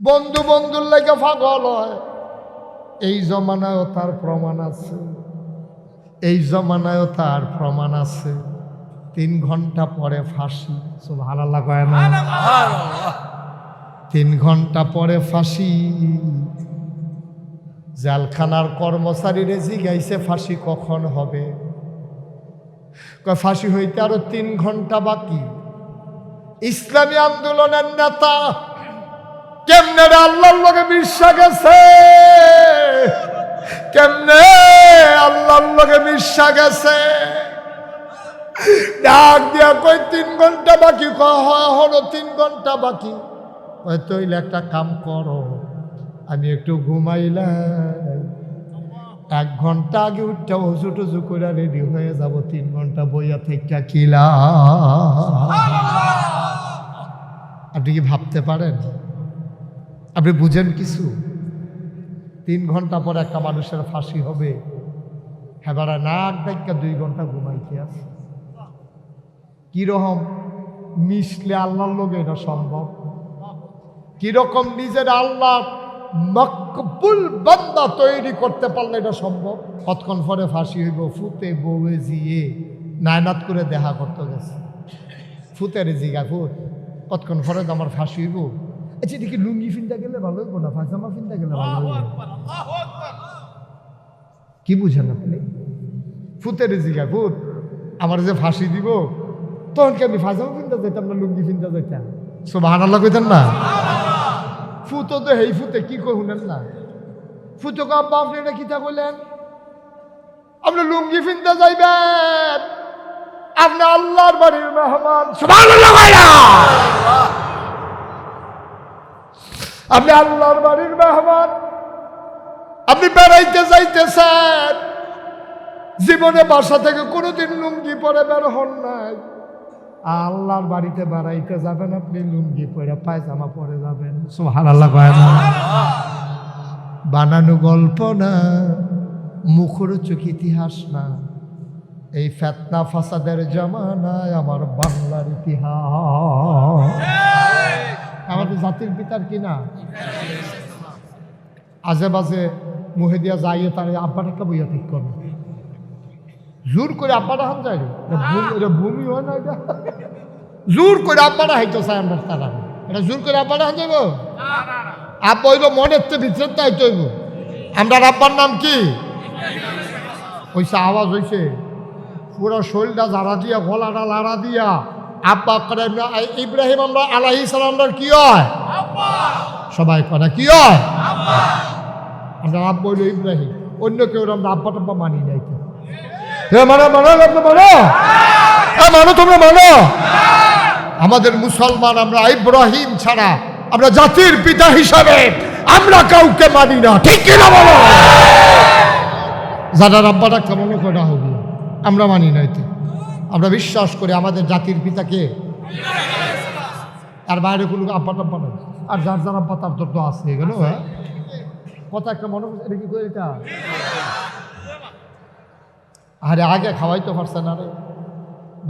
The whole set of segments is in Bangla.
বন্ধু বন্ধুর লাগে পাগল হয়। এই জমানায়ও তার প্রমাণ আছে, এই জমানায়ও তার প্রমাণ আছে। 3 ঘন্টা পরে ফাঁসি। সুবহানাল্লাহ কয় না? 3 ঘন্টা পরে ফাঁসি। জেলখানার কর্মচারীরে জিজ্ঞাইছে ফাঁসি কখন হবে? কয় ফাঁসি হইতে আরো 3 ঘন্টা বাকি। ইসলামী আন্দোলনের নেতা কেমনে আল্লাহর লগে মিশা গেছে, কেমনে আল্লাহর লগে মিশা গেছে। ডাক দিয়া কই 3 ঘন্টা বাকি। হলো 3 ঘন্টা বাকি। তইলে একটা কাম করো, আমি একটু ঘুমাইলাম, 1 ঘন্টা আগে উঠটা হুজু টুজু করে রেডি হয়ে যাব, 3 ঘন্টা বইয়া থেকে কিলা। আপনি কি ভাবতে পারেন? আপনি বুঝেন কিছু? 3 ঘন্টা পর একটা মানুষের ফাঁসি হবে, হ্যাঁ বাড়া নাক ডাক্কা 2 ঘন্টা ঘুমাইতে আছে। কিরকম মিশলে আল্লাহর লোক এটা সম্ভব? কিরকম নিজের আল্লাহ মকবুল বান্দা তৈরি করতে পারলে এটা সম্ভব? কতক্ষণ পরে ফাঁসি হইব? ফুতে বউয়ে জিয়ে নায়নাত করে দেখা করতে গেছে। ফুতের জিগা ফুট কতক্ষণ পরে তো আমার ফাঁসি হইব। আচ্ছা এদিকে লুঙ্গি ফিনতে গেলে ভালো হইব না পায়জামা ফিনতে গেলে ভালো হইব? কি বুঝেন আপনি? ফুতের জিগা ফুট আমার যে ফাঁসি দিব তখন কি আমি পায়জামা ফিনতে যেতাম না লুঙ্গি ফিনতে যেতাম? সুবহানাল্লাহ কইতেন না? ফুতো তো হেই ফুতে কি কই শুনেন না? ফুতো আব্বা আপনি এটা কিতা কইলেন? আপনি লুঙ্গি ফিনতে যাইবেন, আপনি আল্লাহর বাড়ির মেহমান। সুবহানাল্লাহ কইরা আপনি আল্লাহর বাড়ির মেহমান, আপনি বেড়াইতে যাইতেছেন, জীবনে বাসা থেকে কোনোদিন লুঙ্গি পরে বের হন নাই। আল্লাহর বাড়িতে বেড়াইতে যাবেন, আপনি লুঙ্গি পরে পায়জামা পরে যাবেন। সুবহানাল্লাহ কয় না? বানানো গল্প না, মুখরোচক ইতিহাস না। এই ফেতনা ফাসাদের জামানায় আমার বাংলার ইতিহাস। আমাদের জাতির পিতার কিনা আজে বাজে মুহে দিয়া যাইয়ে তার আব্বাটাকে বইয়া ঠিক করবে। জোর করে আব্বাটা হান যায়, এটা ভূমি হয় না? এটা জোর করে আব্বাটা হাইতে চাই আমরা, তারা এটা জোর করে আব্বাটা হান যাইব। আব্বা হইল মনের তো ভিতরে তো হাইতে হইব। আমরা আব্বার নাম কি হইছে? আওয়াজ হইছে পুরো শরীরটা জারা দিয়া, গলাটা লাড়া দিয়া আব্বা করে। ইব্রাহিম আমরা আলাইহিস সালামের কি হয়? সবাই করে কি হয়? আমরা আব্বা হইল ইব্রাহিম, অন্য কেউ আমরা আব্বা টাব্বা মানি নাই। মানো মানো মানো মানো, তোমরা মানো। আমাদের মুসলমান, আমরা ইব্রাহিম ছাড়া আমরা জাতির পিতা হিসাবে আমরা কাউকে মানি না, ঠিক কিনা বলো? যারা আব্বাটা কেমন করে হবে আমরা মানি নাই। তো আমরা বিশ্বাস করি আমাদের জাতির পিতাকে, আর বাইরে কোনো আব্বা টাব্বা নাই। আর যার যার আব্বা তার তো আছে এগুলো। হ্যাঁ কথা একটা মনে করছে, এটা কি করে এটা? আরে আগে খাওয়াইতে পারছে না রে।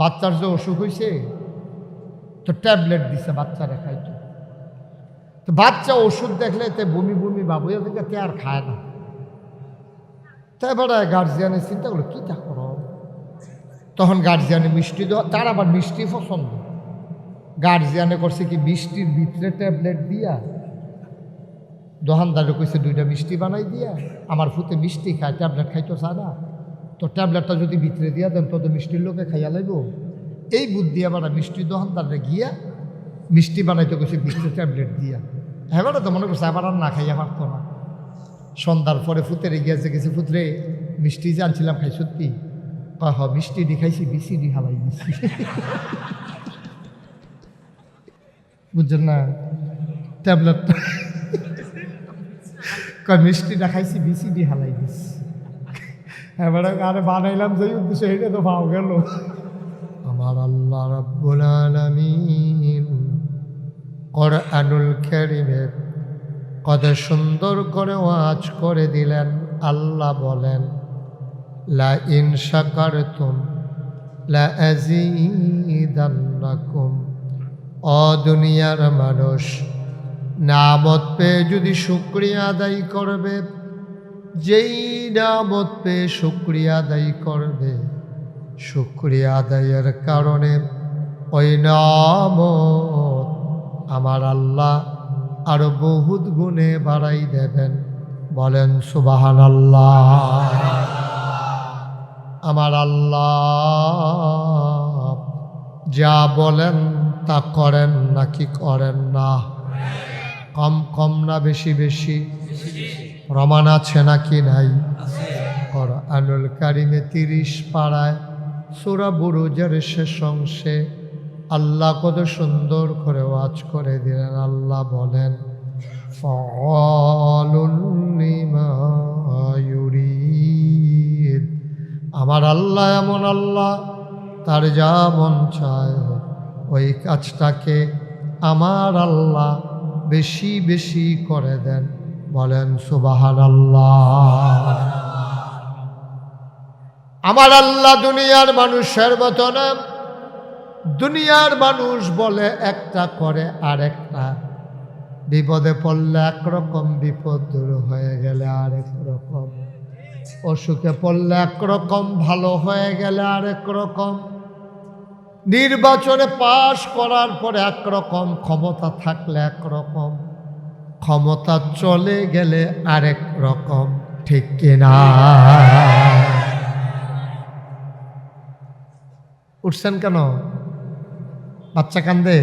বাচ্চার যে অসুখ হয়েছে তো ট্যাবলেট দিছে বাচ্চারা খাইতো। তো বাচ্চা ওষুধ দেখলে তে বমি বমি বাবু থেকে তে আর খায় না। তাই এবারে গার্জিয়ানের চিন্তা করলো কী তা করো। তখন গার্জিয়ানে মিষ্টি দেওয়া, তার আবার মিষ্টি পছন্দ। গার্জিয়ানে করছে কি মিষ্টির ভিতরে ট্যাবলেট দিয়া, দোকানদারে কইছে 2টা মিষ্টি বানাই দিয়া, আমার ফুতে মিষ্টি খায়, ট্যাবলেট খাইতো চায় না, তো ট্যাবলেটটা যদি ভিতরে দিয়া দেন তো মিষ্টির লোকে খাইয়া লাগব। এই বুদ্ধি আবার মিষ্টি দোকানদারে গিয়া মিষ্টি বানাইতে গেছে ভিতরে ট্যাবলেট দিয়া। এবারে তো মনে করছে আবার আর না খাইয়া পারতো না। সন্ধ্যার পরে ফুতেরে গিয়েছে, গেছে ফুতরে মিষ্টি যে আনছিলাম খাই সত্যি? হ মিষ্টি ডি খাইছি, বিসিডি হালাই দিচ্ছি। বুঝছেন না? ট্যাবলেটটা মিষ্টিটা খাইছি, বিসিডি হালাই দিচ্ছি। এবারে আরে বানাইলাম যে উদ্দেশ্য, এটা তো পাও গেল। আমার আল্লাহ রাব্বুল আলামিন কুরআনুল কারীমে কত সুন্দর করে ওয়াজ করে দিলেন। আল্লাহ বলেন লা ইন শাকারতুম লা আযীদান্নাকুম। ও দুনিয়ার মানুষ, নামত পেয়ে যদি শুকরিয়া আদায় করবে, যেই নামত পেয়ে শুকরিয়া আদায় করবে, শুকরিয়া আদায়ের কারণে ওই নামত আমার আল্লাহ আরো বহুত গুণে বাড়াই দেবেন। বলেন সুবহানাল্লাহ। আমার আল্লাহ যা বলেন তা করেন নাকি করেন না? কম কম না বেশি বেশি? প্রমাণ আছে নাকি নাই? কুরআনুল কারীমে 30 পারায় সূরা বুরুজের শেষ অংশে আল্লাহ কত সুন্দর করে ওয়াজ করে দিলেন। আল্লাহ বলেন ফাআলুন লিমা ইউরিদ। আমার আল্লাহ এমন আল্লাহ, তার যা মন চায় ওই কাজটাকে আমার আল্লাহ বেশি বেশি করে দেন। বলেন সুবহানাল্লাহ। আমার আল্লাহ দুনিয়ার মানুষের মতো না। দুনিয়ার মানুষ বলে একটা করে আরেকটা, বিপদে পড়লে একরকম, বিপদ দূর হয়ে গেলে আরেক রকম, অসুখে পড়লে একরকম, ভালো হয়ে গেলে আরেক রকম, নির্বাচনে পাশ করার পরে একরকম, ক্ষমতা থাকলে একরকম, ক্ষমতা চলে গেলে আরেক রকম। ঠিক কিনা? উঠছেন কেন? বাচ্চা কান্দে?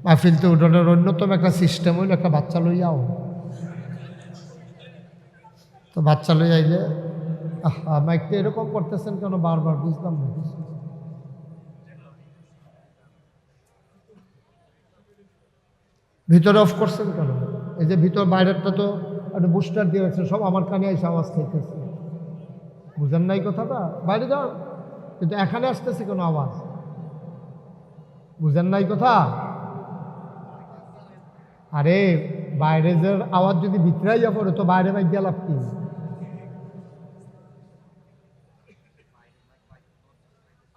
মাহফিল তো উঠোনের অন্যতম একটা সিস্টেম হইল একটা বাচ্চা লইয়াও। তো বাচ্চা লই আইলে মাইকটা এরকম করতেছেন কেন বারবার? বুঝলাম না। ভিতরে অফ করছেন কেন? এই যে ভিতর বাইরেরটা তো একটা বুস্টার দিয়ে রাখছে, সব আমার কানে এসে আওয়াজ খাইতেছে। বুঝেন নাই কথাটা? বাইরে যান, কিন্তু এখানে আসতেছে কোনো আওয়াজ। বুঝেন নাই কথা? আরে বাইরে যে আওয়াজ যদি ভিতরে ইয়া পড়ে তো বাইরে মাইক দিয়ে লাভ কি?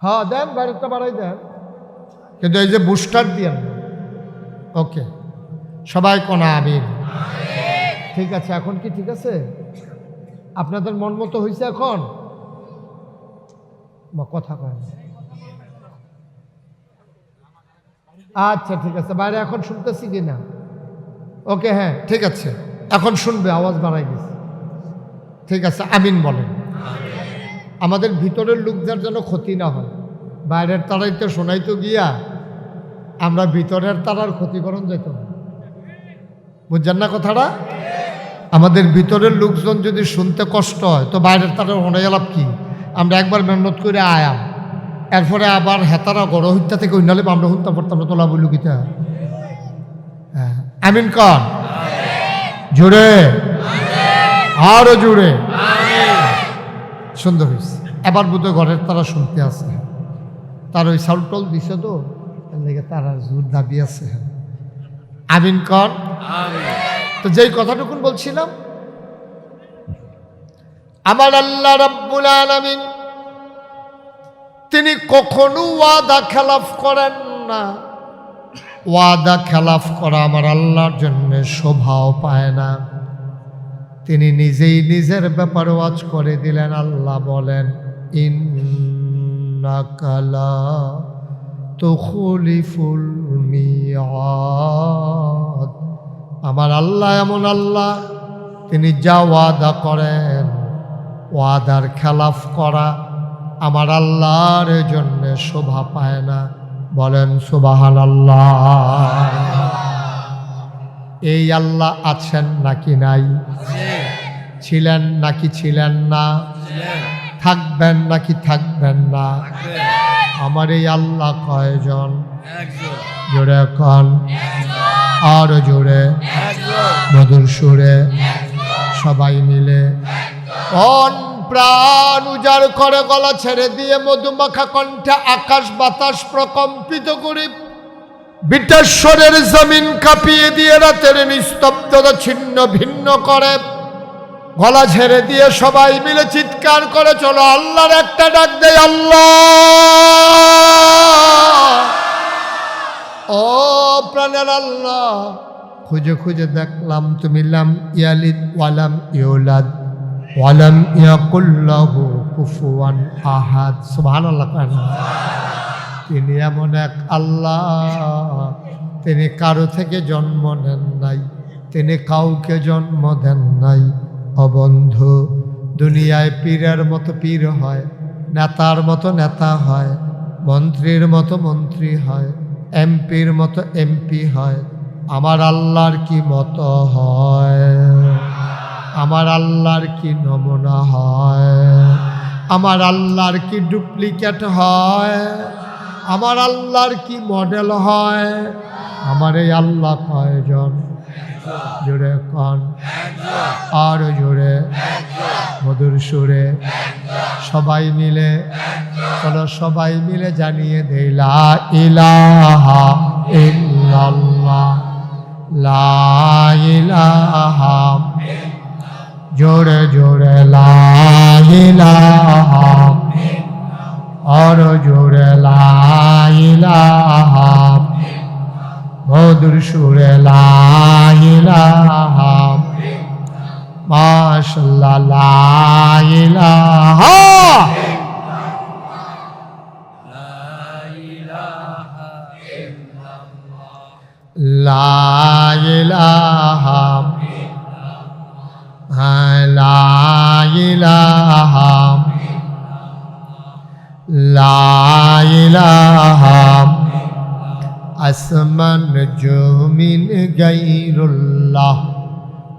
হ্যাঁ দেন, বাইরেটা বাড়াই দেন, কিন্তু এই যে বুস্টার দিয়ে। ওকে, সবাই কোনা আমিন। ঠিক আছে, এখন কি ঠিক আছে? আপনাদের মন মতো হয়েছে এখন? কথা কয় না। আচ্ছা ঠিক আছে, বাইরে এখন শুনতেছি কিনা? ওকে, হ্যাঁ ঠিক আছে, এখন শুনবে, আওয়াজ বাড়াই গেছে। ঠিক আছে, আমিন বলেন। আমাদের ভিতরের লোকদের যেন ক্ষতি না হয়। বাইরের তারাই তো শোনাইতো গিয়া আমরা ভিতরের তারার ক্ষতিকরণ যেত না। বুঝছেন না কথাটা? আমাদের ভিতরের লোকজন যদি শুনতে কষ্ট হয় তো বাইরের তারা শোনা গেলাম কি? আমরা একবার মেহনত করে আয়াম, এরপরে আবার হেতারা গড় হত্যা থেকে অন্যালে আমরা হত্যা করতাম, তোলা বলু গীতা। হ্যাঁ, আমিন কর জোরে, আরো জোরে। সুন্দর হয়েছে। এবার বোধহয় ঘরের তারা শুনতে আছে, তার ওই সাউন্ড টল দিছে তো তারা জোর দাবি আছে। আমিন কর। তো যেই কথাটুকুন বলছিলাম, আমার আল্লাহ রাব্বুল আলামিন তিনি কখনো ওয়াদা খেলাফ করেন না। ওয়াদা খেলাফ করা আমার আল্লাহর জন্য শোভাও পায় না। তিনি নিজেই নিজের ব্যাপারে ওয়াজ করে দিলেন। আল্লাহ বলেন ইন্নাকা লা তুখলিফুল মিয়াদ। আমার আল্লাহ এমন আল্লাহ, তিনি যা ওয়াদা করেন, ওয়াদার খেলাফ করা আমার আল্লাহর জন্য শোভা পায় না। বলেন সুবহানাল্লাহ। এই আল্লাহ আছেন নাকি নাই? ছিলেন নাকি ছিলেন না? থাকবেন নাকি থাকবেন না? আমার এই আল্লাহ কয়জন? জোরে কন, আর জোরে, মধুর সুরে, সবাই মিলে কোন প্রাণ উজাড় করে গলা ছেড়ে দিয়ে মধুমাখা কণ্ঠে আকাশ বাতাস প্রকম্পিত করে বিটেশ্বরের জমিন কাঁপিয়ে দিয়ে রাতের নিস্তব্ধতা ছিন্ন ভিন্ন করে গলা ছেড়ে দিয়ে সবাই মিলে চিৎকার করে চলো আল্লাহর একটা ডাক দেয়, আল্লাহ ও প্রাণের আল্লাহ, খুঁজে খুঁজে দেখলাম তুমি লাম ইয়ালিদ ওয়ালাম ইউলাদ ওয়ালাম ইয়াকুল লাহু কুফুয়ান আহাদ। সুবহানাল্লাহ। তিনি এমন এক আল্লাহ, তিনি কারো থেকে জন্ম নেন নাই, তিনি কাউকে জন্ম দেন নাই। অবন্ধু, দুনিয়ায় পীরের মতো পীর হয়, নেতার মতো নেতা হয়, মন্ত্রীর মতো মন্ত্রী হয়, এমপির মতো এমপি হয়। আমার আল্লাহর কি মতো হয়? আমার আল্লাহর কি নমুনা হয়? আমার আল্লাহর কি ডুপ্লিকেট হয়? আমার আল্লাহর কি মডেল হয়? আমার এই আল্লাহ কয়জন? জোরে কন, আর জোরে, মধুর সুরে সবাই মিলে, চলো সবাই মিলে জানিয়ে দেই লা ইলাহা ইল্লাল্লাহ, লা ইলাহা, জোরে জোরে লা ইলাহা, আর জোরে লা ইলাহা, মধুর সুরে লা ইলাহা, মাশাআল্লাহ লা ইলাহা, লা ইলাহা, লা ইলাহা, লা ইলাহা। আসমান জমিন গায়রুল্লাহ,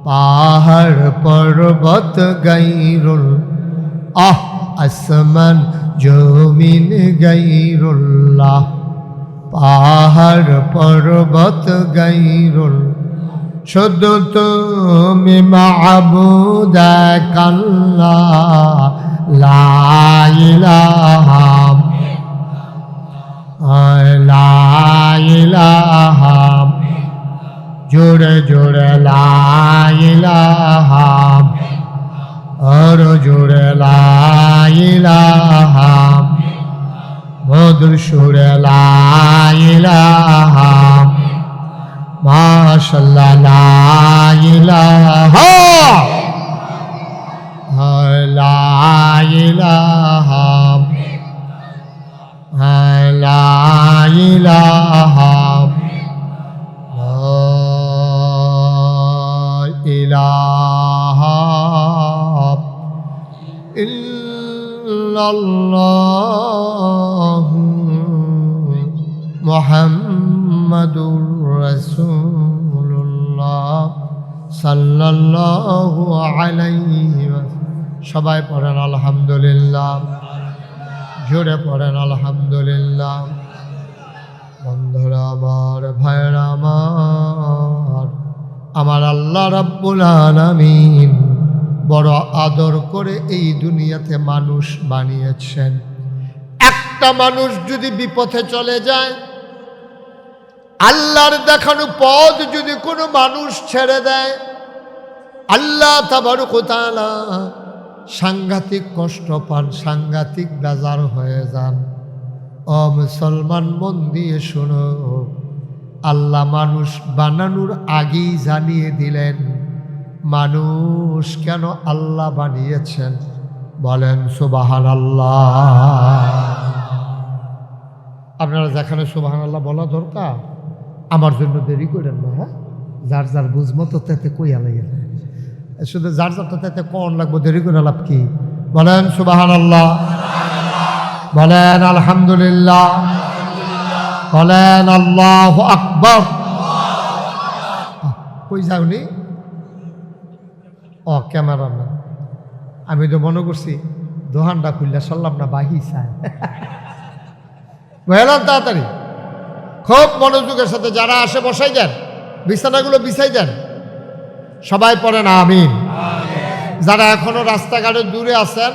পাহাড় পর্বত গায়রুল্লাহ, আসমান জমিন গায়রুল্লাহ, পাহাড় পর্বত গায়রুল্লাহ। শুধু তুমি মাবুদ এক আল্লাহ, লা ইলাহা, লা ইলাহা, জোরে জোরে লা ইলাহা, আর জোরে লা ইলাহা, মধুর সুরে লা ইলাহা, মাশাআল্লাহ লা ইলাহা, লা ইলাহা, লা ইলাহা, লা ইলাহা ইল্লাল্লাহ মুহাম্মাদুর রাসূলুল্লাহ সাল্লাল্লাহু আলাইহি ওয়াসাল্লাম। সবাই পড়েন আলহামদুলিল্লাহ, জোরে পড়েন আলহামদুলিল্লাহ। বন্ধুরা আমার, ভাইরা আমার, আমার আল্লাহ রাব্বুল আলামিন বড় আদর করে এই দুনিয়াতে মানুষ বানিয়েছেন। একটা মানুষ যদি বিপথে চলে যায়, আল্লাহর দেখানো পথ যদি কোনো মানুষ ছেড়ে দেয়, আল্লাহ তাবারক ওয়া তাআলা সাংঘাতিক কষ্ট পান, সাংঘাতিক বেজার হয়ে যান। ও মুসলমান, মন দিয়ে শোনো, আল্লাহ মানুষ বানানোর আগেই জানিয়ে দিলেন মানুষ কেন আল্লাহ বানিয়েছেন। বলেন সুবহানাল্লাহ। আপনারা যেখানে সুবহানাল্লাহ বলা দরকার, আমার জন্য দেরি করেন না। হ্যাঁ, যার যার বুঝমতো তাতে কইয়া লাগে, শুধু যার যারটা তাতে কন লাগবো, দেরি করে লাভ কি? বলেন সুবহানাল্লাহ, বলেন আলহামদুলিল্লাহ, বলেন আল্লাহু আকবার। কই যাওনি? ও ক্যামেরা না, আমি তো মনে করছি দোহানটা খুললে সারলাম না, বাহি চায়। বললাম তাড়াতাড়ি, খুব মনোযোগের সাথে যারা আসে বসাই দেন, বিছানাগুলো বিছাই দেন। সবাই পড়েন আমিন। যারা এখনো রাস্তাঘাটে দূরে আছেন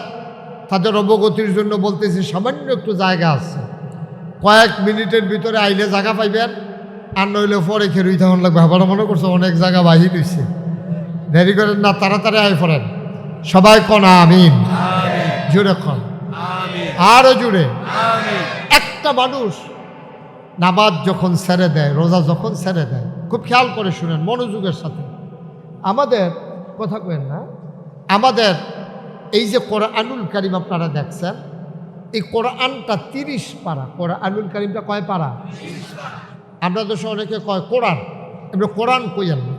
তাদের অবগতির জন্য বলতেছি, সামান্য একটু জায়গা আছে, কয়েক মিনিটের ভিতরে আইলে জায়গা পাইবেন, আর নইলে পরে খেরুই তখন লাগবে। আবার মনে করছে অনেক জায়গা বাহির হয়েছে, দেরি করেন না, তাড়াতাড়ি আই পড়েন। সবাই কন আমিন, জুড়ে কন, আরো জুড়ে। একটা মানুষ নামাজ যখন ছেড়ে দেয়, রোজা যখন ছেড়ে দেয়, খুব খেয়াল করে শুনেন মনোযোগের সাথে। আমাদের কথা কেন না, আমাদের এই যে কোরআনুল কারীম আপনারা দেখছেন, এই কোরআনটা 30 পারা। কোরআনুল কারীমটা কয় পারা? আমরা দেশে অনেকে কয় কোরআন, এমনি কোরআন কইয়েন না,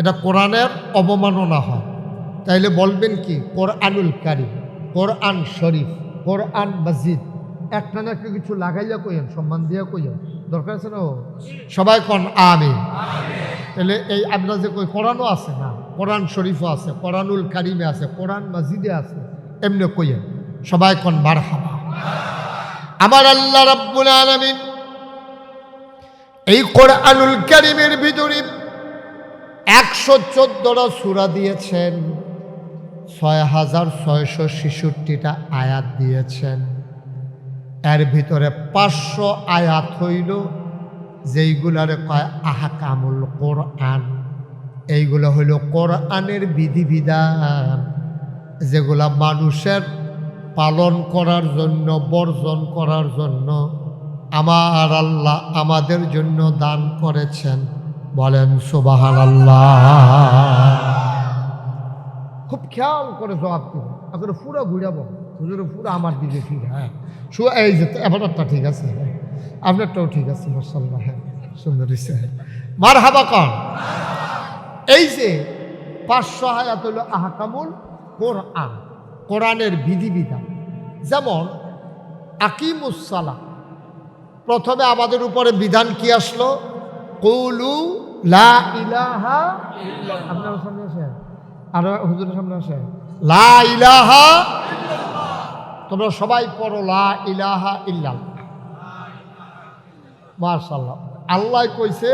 এটা কোরআনের অবমাননা হয়। তাইলে বলবেন কি কোরআনুল কারীম, কোরআন শরীফ, কোরআন মজিদ, একটা না একটা কিছু লাগাইয়া কইয়েন, সম্মান দিয়া কইয়েন, দরকার আছে না? সবাই কন আমিন। তাহলে এই আমরা যে কই কোরআনও আছে না, কোরআন শরীফও আছে, কোরআনুল কারীমে আছে, কোরআন মজিদে আছে, এমনি কইয়েন, সবাই কন মারহাবা। আমার আল্লাহ রাব্বুল আলামিন এই কোরআনুল কারীমের ভিতরে 114টা সূরা দিয়েছেন, 6666টা আয়াত দিয়েছেন। এর ভিতরে 500 আয়াত হইল যেইগুলারে কয় আহকামুল কোরআন। এইগুলো হইল কোরআনের বিধিবিধান, যেগুলা মানুষের পালন করার জন্য, বর্জন করার জন্য আমার আল্লাহ আমাদের জন্য দান করেছেন। বলেন সুবহানাল্লাহ। খুব খেয়াল করে জবাব দিন, আপনার পুরো ঘুরাবো, হুজুর পুরো আমার দিকে ঠিক। হ্যাঁ, এই যে এবারটা ঠিক আছে, আপনারটাও ঠিক আছে, মাশাআল্লাহ, হ্যাঁ সুন্দর হয়েছে, মারহাবা কন। এই যে 500 আয়াত হলো আহকামুল কোরআন, কোরআনের বিধিবিধান। যেমন আকিমুস সালাহ, প্রথমে আমাদের উপরে বিধান কি আসলো? কুলু লা ইলাহা ইল্লাল্লাহ। আপনার সামনে আসে, আর হুজুরের সামনে আসে, লা ইলাহা ইল্লাল্লাহ। তোমরা সবাই পড়ো লা ইলাহা ইল্লাল্লাহ। মাশাআল্লাহ, আল্লাহ কইছে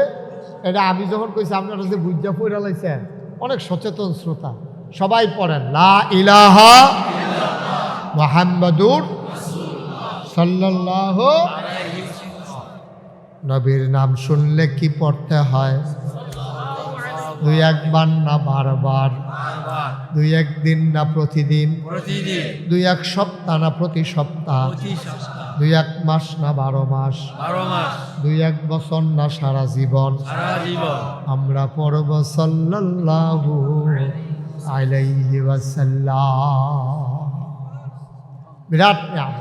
এটা, আমি যখন কইছি আপনারা যে বুঝা পড়া লাইছেন, অনেক সচেতন শ্রোতা, সবাই পড়েন লা ইলাহা ইল্লাল্লাহ মুহাম্মাদুর রাসূলুল্লাহ সাল্লাল্লাহু আলাইহি ওয়াসাল্লাম। নবীর নাম শুনলে কি পড়তে হয়? দুই একবার না বারবার, দুই একদিন না প্রতিদিন, দুই এক সপ্তাহ না প্রতি সপ্তাহ, দুই এক মাস না 12 মাস, দুই এক বছর না সারা জীবন। আমরা পড়ব সাল্লাল্লাহু আলাইহি ওয়াসাল্লাম। বিরাট নিয়াম,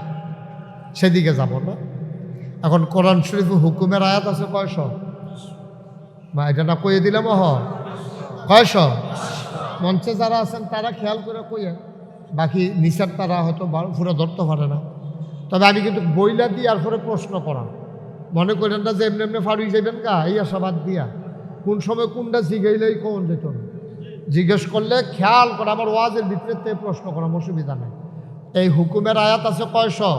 সেদিকে যাব না। এখন কোরআন শরীফ হুকুমের আয়াত আছে কয়শো? বা এটা না কইয়ে দিলাম, কয়শো? মঞ্চে যারা আছেন তারা খেয়াল করে কইয়েন, বাকি নিচার তারা হয়তো পুরো ধরতে পারে না। তবে আমি কিন্তু বইলা দিয়ে আর পরে প্রশ্ন করাম, মনে করেন না যে এমনি এমনি ফাড়ুই যাবেন কা, এই আশাবাদ দিয়া কোন সময় কোনটা জিগাইলেই কোন যেত না। জিজ্ঞেস করলে খেয়াল করে আমার ওয়াজের ভিতরে প্রশ্ন করাম, অসুবিধা নেই। এই হুকুমের আয়াত আছে কয়শো?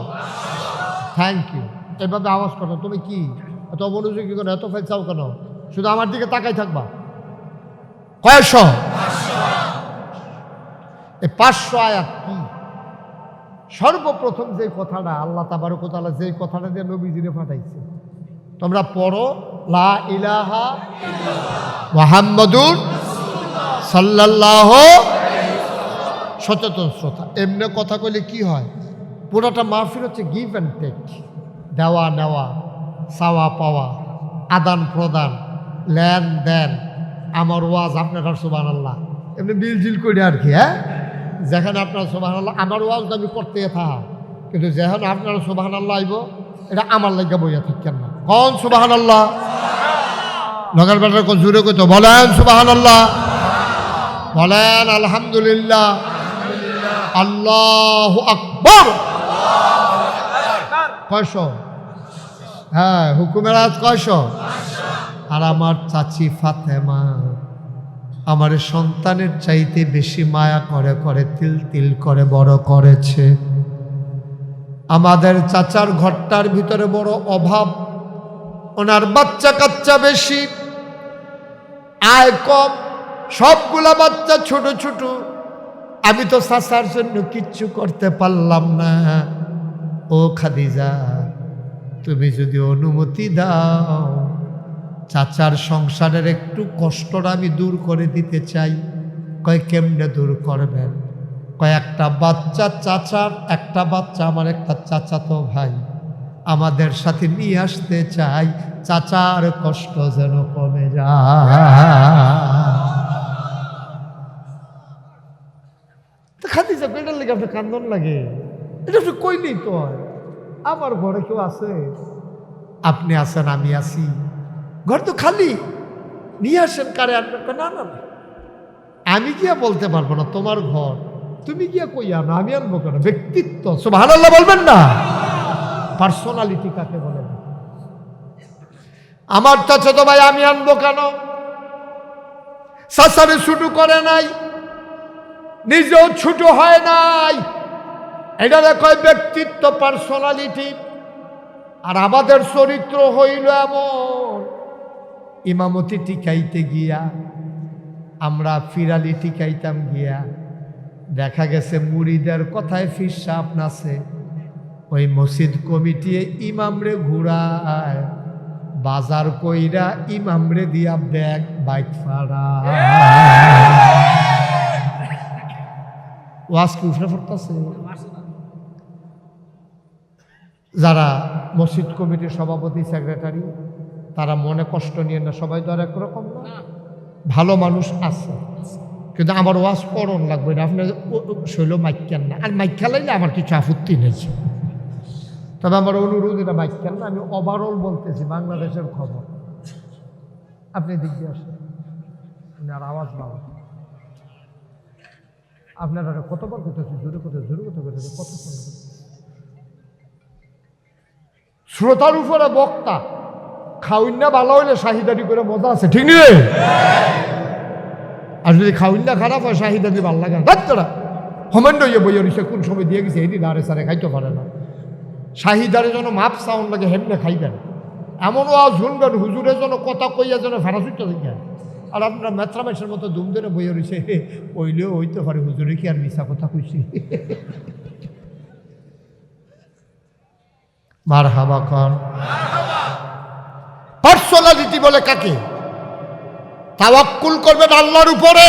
Thank you. এভাবে আওয়াজ করো। তুমি কি এত মনোযোগী করো, এত ফেলছাও কেন? শুধু আমার দিকে তাকাই থাকবা। কয়শো? এই 500 আয়াত কি? সর্বপ্রথম যে কথাটা আল্লাহ তাবারক ওয়া তাআলা যে কথাটা দিয়ে নবীজিরে পাঠাইছে, তোমরা পড়ো লা ইলাহা ইল্লাল্লাহ মুহাম্মাদুর রাসূলুল্লাহ সাল্লাল্লাহু আলাইহি ওয়াসাল্লাম। সচেতন শ্রোতা, এমনি কথা কইলে কি হয়? পুরোটা মাহফিল হচ্ছে গিভ অ্যান্ড টেক, দেওয়া নেওয়া, চাওয়া পাওয়া, আদান প্রদান, লেনদেন। আমার ওয়াজ আপনার সুবহানাল্লাহ, এমনি বিলজিল করে আর কি। হ্যাঁ, যেখানে আপনার সুবহানাল্লাহ, আমার ওয়াজ আমি করতে থাকা, কিন্তু যেখানে আপনার সুবহানাল্লাহ আইব, এটা আমার লাগে বইয়া থাকেন না। কোন সুবহানাল্লাহ? নগর বেটার কোন জুড়ে কইতো বলেন সুবহানাল্লাহ, বলেন আলহামদুলিল্লাহ, আল্লাহু আকবার। কয়শো? হ্যাঁ, হুকুমের আয়াত কয়শো? আর আমার চাচি ফাতেমা আমার সন্তানের চাইতে বেশি মায়া করে করে তিল তিল করে বড় করেছে। আমাদের চাচার ঘরটার ভিতরে বড় অভাব, ওনার বাচ্চা কাচ্চা বেশি, আয় কম, সবগুলা বাচ্চা ছোট ছোট। আমি তো চাচার জন্য কিচ্ছু করতে পারলাম না। ও খাদিজা, তুমি যদি অনুমতি দাও, চাচার সংসারের একটু কষ্টটা আমি দূর করে দিতে চাই। কয় কেমনে দূর করবেন? কয় একটা বাচ্চা চাচার, একটা বাচ্চা আমার একটা চাচাতো ভাই, আমাদের সাথে নিয়ে আসতে চাই, চাচার কষ্ট যেন কমে যায়। খাদিজা পেটার লেগে আপনার কান্দন লাগে, এটা আপনি কইলেই তো হয়। আমার ঘরে কেউ আছে? আপনি আছেন, আমি আছি, ঘর তো খালি, নিয়ে আসেন, কারে আনবেন? না না না, আমি গিয়া বলতে পারবো না, তোমার ঘর, তুমি গিয়া কই আনো, আমি আনবো কেন? ব্যক্তিত্ব, সুবহানাল্লাহ বলবেন না? পার্সোনালিটি কাকে বলে? আমার চাচাতো ভাই আমি আনবো কেন? চাচারে ছুটু করে নাই, নিজেও ছোট হয় নাই, এটারে কয় ব্যক্তিত্ব, পার্সোনালিটি। আর আমাদের চরিত্র হইল এমন, ইমামতি টিকাইতে গিয়া আমরা ফিরালি টিকাইতাম গিয়া, দেখা গেছে মুরিদের কথায় ফিরসাপ নাছে, ওই মসজিদ কমিটি ইমামরে ঘুরায়, বাজার কইরা ইমামরে দিয়া ব্যাগ বাইক ফাড়া। ওয়াজ কি উঠে পড়তেছে? যারা মসজিদ কমিটির সভাপতি, সেক্রেটারি, তারা মনে কষ্ট নিয়ে না, সবাই তো আর একরকম না, ভালো মানুষ আছে, কিন্তু আমার ওয়াজ করণ লাগবে না, আপনার শৈল মাইকেন না, আর মাইক খেলাইলে আমার কিছু আপত্তি নেই, তবে আমার অনুরোধ, এটা মাইক খেল না, আমি ওভারঅল বলতেছি, বাংলাদেশের খবর। আপনি দিক দিয়ে আসেন, আর আওয়াজ পাবেন, আপনারা কতবার করতেছি, জোরে কোথায়, জোরে কোথায় করতেছে, কত শ্রোতার উপরে বক্তা, খাউন্না ভালো হইলে শাহিদারি করে মজা আছে, ঠিক নেই? আর যদি খাউন্না খারাপ হয়, শাহিদারি ভালো লাগে না, তারা হোমেন্ড ইয়ে বইয়ে রয়েছে, কোন সময় দিয়ে গেছে এটি দাঁড়ে সারে খাইতে পারে না, শাহিদারে যেন মাপ সাউন্ড লাগে, হেমনে খাইবেন, এমন ওয়াজ শুনবেন, হুজুরের জন্য কথা কইয়া যেন ফেরাসুটা দেখেন। আর আপনারা মেথ্রামেশের মতো দুম ধরে বইয়ে রয়েছে, ওইলেও হইতে পারে, হুজুরে কি আর মিশা কথা কইছি? মারহাবা কর। পার্সোনালিটি বলে কাকে? তাওয়াক্কুল করবেন আল্লাহর উপরে,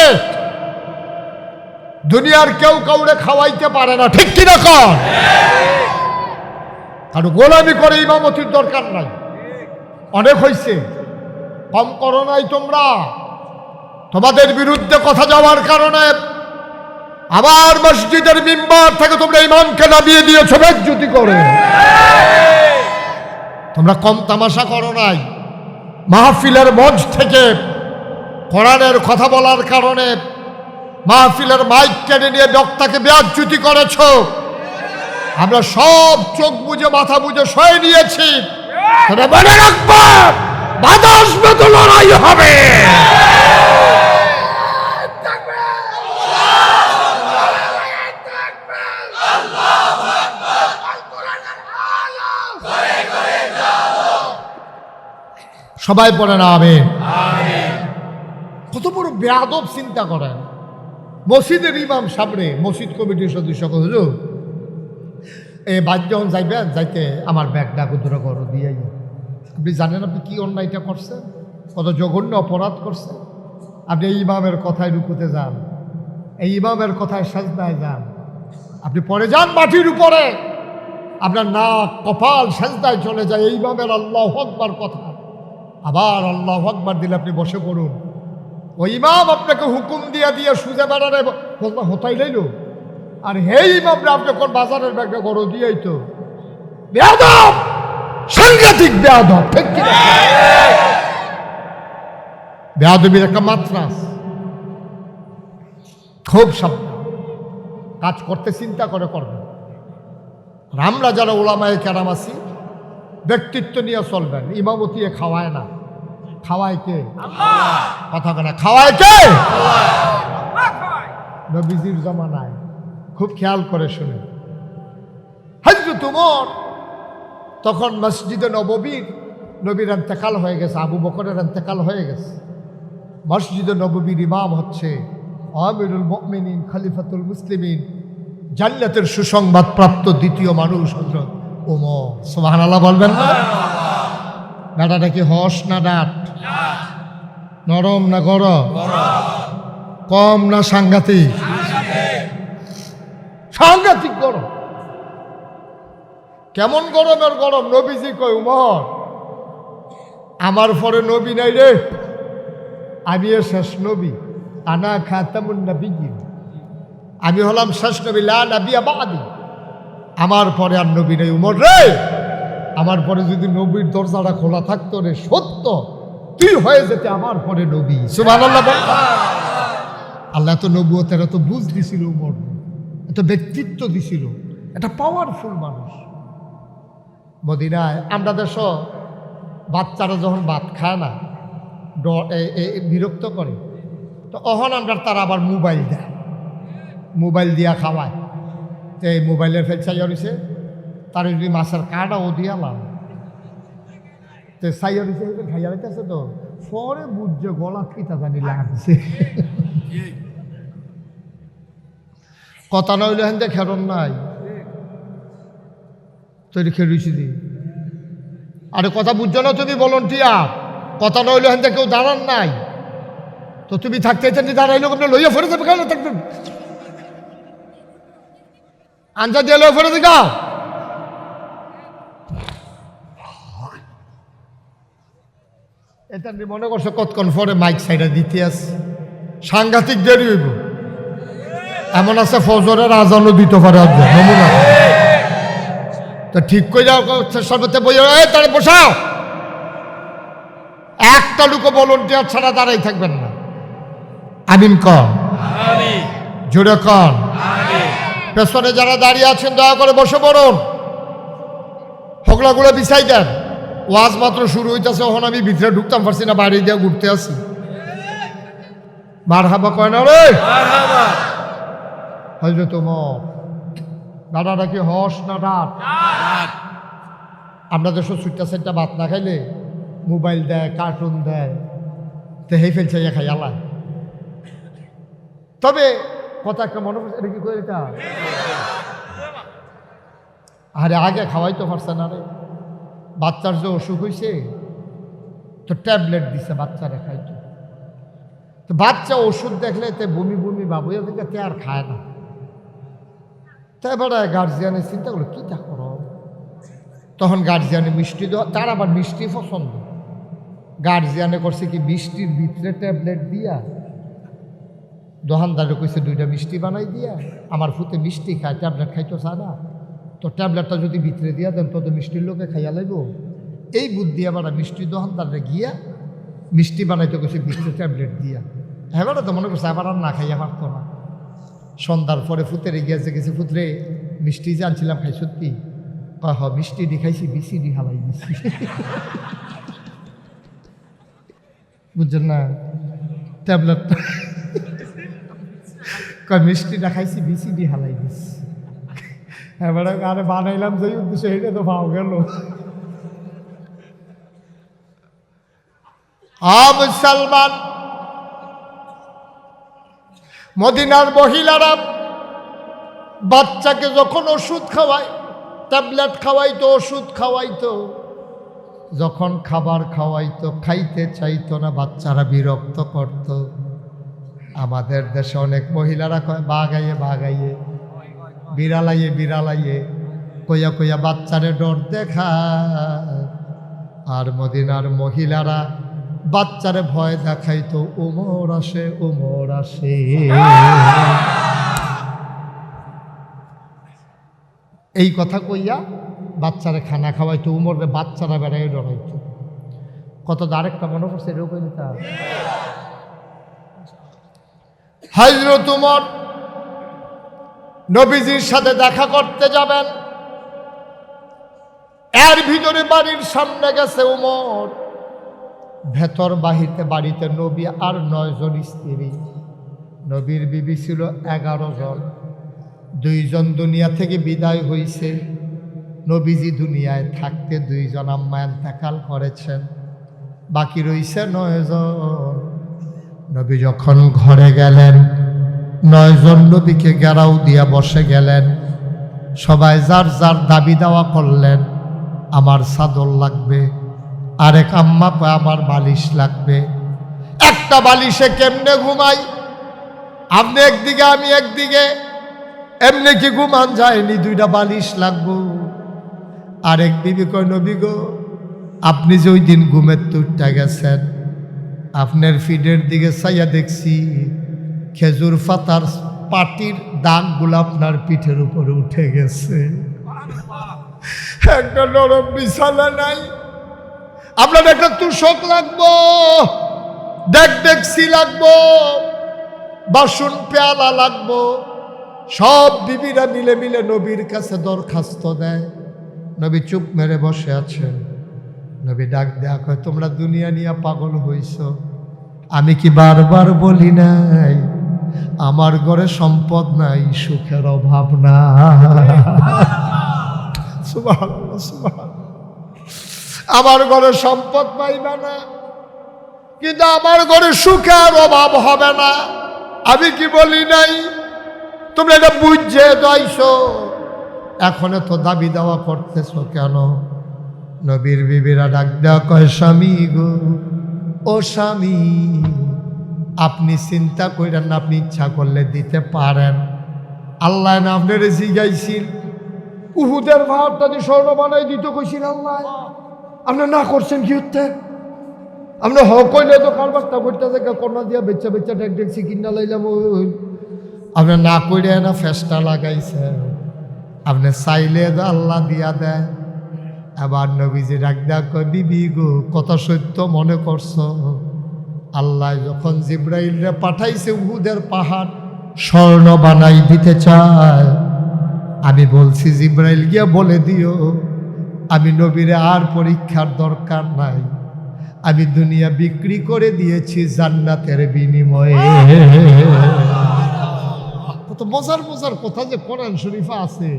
দুনিয়ার কেউ কাউরে খাওয়াইতে পারে না, ঠিক কিনা কর? কারণ গোলামি করে ইমামতির দরকার নাই, অনেক হয়েছে, কম করো নাই তোমরা। তোমাদের বিরুদ্ধে কথা যাওয়ার কারণে আবার মসজিদের মিম্বার থেকে তোমরা ইমামকে নামিয়ে দিয়েছো বেজ্জতি করে। তোমরা কম তামাশা করো নাই, মাহফিলের মঞ্চ থেকে কোরআনের কথা বলার কারণে মাহফিলের মাইক কেড়ে নিয়ে বক্তাকে বেজ্জতি করেছ। আমরা সব চোখ বুঝে মাথা বুঝে সয়ে নিয়েছি, তবে মনে রাখবো, বাধা আসবে তো লড়াই হবে। সবাই পড়ে না আমিন। কত বড় বেয়াদব চিন্তা করেন। মসজিদের ইমাম সামনে মসজিদ কমিটির সদস্য হুজুর, এই বাদ যখন যাইবেন, যাইতে আমার ব্যাগটা কুদুরা করো দিয়ে। আপনি জানেন আপনি কি অন্যায়টা করছেন, কত জঘন্য অপরাধ করছেন। আপনি এই ইমামের কথায় রুকুতে যান, এই ইমামের কথায় সাজদায় যান, আপনি পরে যান মাটির উপরে, আপনার নাক কপাল সাজদায় চলে যায় এই ইমামের আল্লাহু আকবার কথা। আবার আল্লাহু আকবার দিলে আপনি বসে পড়ুন, ওই ইমাম আপনাকে হুকুম দিয়ে দিয়ে সুজে বেড়ারে হতাই লাইল, আর হেই ইমামরা আপনি কোন বাজারের ব্যাগটা গড় দিয়েই তো বেয়াদব, সাংঘাতিক বেয়াদব, ঠিক কি? বেয়াদবির একটা মাত্রা আছে, খুব সাবধান, কাজ করতে চিন্তা করে করবেন। আর আমরা যারা ওলামায়ে কেরাম আছি, ব্যক্তিত্ব নিয়ে চলবেন, ইমামতি খাওয়ায় না, খাওয়ায় কে? কথা বলে খাওয়ায় কে? নবীজির জামানায় খুব খেয়াল করে শুনে, হযরত ওমর তখন মসজিদে নববীর, নবীর ইন্তেকাল হয়ে গেছে, আবু বকরের ইন্তেকাল হয়ে গেছে, মসজিদে নববীর ইমাম হচ্ছে আমিরুল মুমিনিন, খলিফাতুল মুসলিমিন, জান্নাতের সুসংবাদ প্রাপ্ত দ্বিতীয় মানুষ হযরত ওমর। সুবহানাল্লাহ বলবেন না? বেটাটা কি হস না ডাট, নরম না গরম, কম না সাংঘাতিক? সাংঘাতিক গরম। কেমন গরমের গরম। নবীজি কয়, উমর আমার পরে নবী নাই রে, আমি শেষ নবী, আনা খাতামুন নবিয়্যিন, আমি হলাম শেষ নবী, লা নবিয়্যা বা'দি, আমার পরে আর নবী নেই। উমর রে, আমার পরে যদি নবীর দরজাটা খোলা থাকতো রে, সত্য তুই হয়ে যেতে আমার পরে নবী। সুবহানাল্লাহ। আল্লাহ তো নবুয়তের এত বুঝ দিছিল, উমর এত ব্যক্তিত্ব দিছিল, একটা পাওয়ারফুল মানুষ। মদিনায় আমরা দেশ বাচ্চারা যখন ভাত খায় না, বিরক্ত করে, তো অহন আমরা তারা আবার মোবাইল দেয়, মোবাইল দিয়া খাওয়ায়। তো এই মোবাইলের ফেল চাইয়া রয়েছে, তার যদি মাছের কাঁটাও দিয়ালাম, তো চাইয়া রয়েছে, খাইয়া রয়েছে, তো পরে বুঝছে গলা কিতা জানি লাগছে। কথা নইলে হেন যে খেরন নাই তৈরি খেলুছি দি। আরে কথা বুঝছো না তুমি, ভলান্টিয়ার, কথা নইলে হেন কেউ দাঁড়ান নাই, তো তুমি থাকতে দাঁড়াইলো আপনি লইয়া ফেরে যাবে, কেন থাকবেন আঞ্জা দিয়ে লইয়া ফেরে দিকা। এটা মনে করছো কতক্ষণ পরে মাইক সাইডে দিতে আসে, সাংঘাতিক দেরি হইব। এমন আছে ফজরের আজানও দিতে পারে, নমুনা তো ঠিক করে যাও, সর্বতে বই তারা বসাও। একটা লুকো ভলান্টিয়ার ছাড়া দাঁড়াই থাকবেন না। আমিন কন, জোরে কন। পেছনে যারা দাঁড়িয়ে আছেন দয়া করে বসে পড়ুন, হগলাগুলো বিছাই দেন। ওয়াজ মাত্র শুরু হইতেছে, ওখানে আমি ভিতরে ঢুকতাম পারছি না, বাইরে দিয়ে ঘুরতে আসি। মারহাবা কয় না রে, হযরত ওমর দাদাটা কি হস না ডাক? আমরা দেশে ছুটটা সেটটা ভাত না খাইলে মোবাইল দেয়, কার্টুন দেয়, তো হেই ফেলছে খাই আলায়। তবে কথা একটা মনে পড়ছে, এটা কি করে এটা? আরে আগে খাওয়াই তো পারছে না রে, বাচ্চার যে অসুখ হয়েছে তো ট্যাবলেট দিছে বাচ্চারা খাইতো। তো বাচ্চা ওষুধ দেখলে তে বমি বমি বাবুয়া থেকে তে আর খায় না। তাই এবার গার্জিয়ানের চিন্তা করলো কী তা করো, তখন গার্জিয়ানে মিষ্টি দেওয়া, তার আবার মিষ্টি পছন্দ। গার্জিয়ানে করছে কি, মিষ্টির ভিতরে ট্যাবলেট দিয়া, দোকানদারে কইছে 2টা মিষ্টি বানাই দিয়া, আমার ফুতে মিষ্টি খায়, ট্যাবলেট খাইতো চায় না, তো ট্যাবলেটটা যদি ভিতরে দিয়া দেন তো মিষ্টির লোকে খাইয়া লাগব। এই বুদ্ধি আবার মিষ্টি দোকানদারে গিয়া মিষ্টি বানাইতে কইছে ভিতরে ট্যাবলেট দিয়া। হ্যাঁ তো মনে করছে আবার আর না খাইয়া পারতো না। সন্ধ্যার পরে ফুতেরে গিয়েছে, গেছে ফুতরে মিষ্টি যে আনছিলাম খাই সত্যি? হ মিষ্টি ডি খাইছি, বিসিডি হালাই দিছি। বুঝছেন না ট্যাবলেটটা? মিষ্টিটা খাইছি, বিসিডি হালাই দিছি। এবারে আরে বানাইলাম যে উদ্দেশ্যে, এটা তো পাও গেল। মুসলমান, মদিনার মহিলারা বাচ্চাকে যখন ওষুধ খাওয়ায়, ট্যাবলেট খাওয়াইতো, ওষুধ খাওয়াইতো, যখন খাবার খাওয়াইতো খাইতে চাইতো না, বাচ্চারা বিরক্ত করত। আমাদের দেশে অনেক মহিলারা কয় বাগাইয়ে বাগাইয়ে, বিড়ালাইয়ে বিড়ালাইয়ে, কইয়া কইয়া বাচ্চারে ডর দেখায়। আর মদিনার মহিলারা বাচ্চারে ভয় দেখাইতো, উমর আসে উমর আসে। এই কথা কইয়া বাচ্চারে খানা খাওয়াইতো, উমরে বাচ্চারা বেড়াই ডরাইতো। কত আরেকটা মনে পড়ছে, এরকম হযরত উমর নবীজির সাথে দেখা করতে যাবেন, এর ভিতরে বাড়ির সামনে গেছে উমর, ভেতর বাহিতে বাড়িতে নবী আর 9 জন স্ত্রী। নবীর বিবি ছিল 11 জন, 2 জন দুনিয়া থেকে বিদায় হয়েছে। নবীজি দুনিয়ায় থাকতে 2 জন আম্মা ইন্তেকাল করেছেন, বাকি রয়েছে 9 জন। নবী যখন ঘরে গেলেন, 9 জন নবীকে ঘেরাও দিয়া বসে গেলেন। সবাই যার যার দাবি দেওয়া করলেন, আমার চাদর লাগবে, আরেক আম্মা কয় আমার বালিশ লাগবে। একটা বালিশে কেমনে ঘুমাই, আপনি একদিকে আমি একদিকে, এমনি কি ঘুমান যায়নি, 2টা বালিশ লাগবো। আরেক বিবি কয় নবী গো, আপনি যে ওই দিন ঘুমের তুরটা গেছেন, আপনার ফিডের দিকে চাইয়া দেখছি খেজুর পাতার পাটির দাগগুলো আপনার পিঠের উপরে উঠে গেছে। একটা নরম বিছানা নাই, আপনার একটা তুষক লাগবো, দেখছি লাগবো, বাসন পেয়ালা লাগবো। সব বিবিরা মিলে মিলে নবীর কাছে দরখাস্ত দেয়। নবী চুপ মেরে বসে আছেন। নবী ডাক দেয়া কয়, তোমরা দুনিয়া নিয়ে পাগল হইছ, আমি কি বারবার বলি নাই আমার ঘরে সম্পদ নাই, সুখের অভাব না? সুবহানাল্লাহ, সুবহানাল্লাহ। আমার ঘরে সম্পদ পাইবা না, কিন্তু আমার ঘরে সুখের অভাব হবে না। আমি কি বলি নাই? তোমরা এটা বুঝছে যাইছো, এখন তো দাবি দাওয়া করতেছ কেন? নবীর বিবিরা ডাক দেওয়া কয়, স্বামী গো, ও স্বামী, আপনি চিন্তা করেন না, আপনি ইচ্ছা করলে দিতে পারেন। আল্লাহ না আপনার জিগাইছিল, উহুদের পাহাড়টা দিয়ে স্বর্ণ বানাই দিতে কইছিল আল্লাহ, আপনি না করছেন কি হতে? আপনি হক হইলে তো কারবারটা বইটা থেকে কন্যা দিয়া বেচা বেচা ডেক ডেকছি কিনা লাইলাম, আপনি না করে না ফেসটা লাগাইছেন। আপনি চাইলে তো আল্লাহ দিয়া দেয়। আবার নবীজি ডাক দেয়া কয়, বিবি গো, কথা সত্য মনে করছো? আল্লাহ যখন জিব্রাইলরে পাঠাইছে উহুদের পাহাড় স্বর্ণ বানাই দিতে চায়, আমি বলছি জিব্রাইল গিয়া বলে দিও আমি নবীরে আর পরীক্ষার দরকার নাই, আমি দুনিয়া বিক্রি করে দিয়েছি জান্নাতের বিনিময়ে। কত মজার মজার কথা যে কোরআন শরীফে আছে,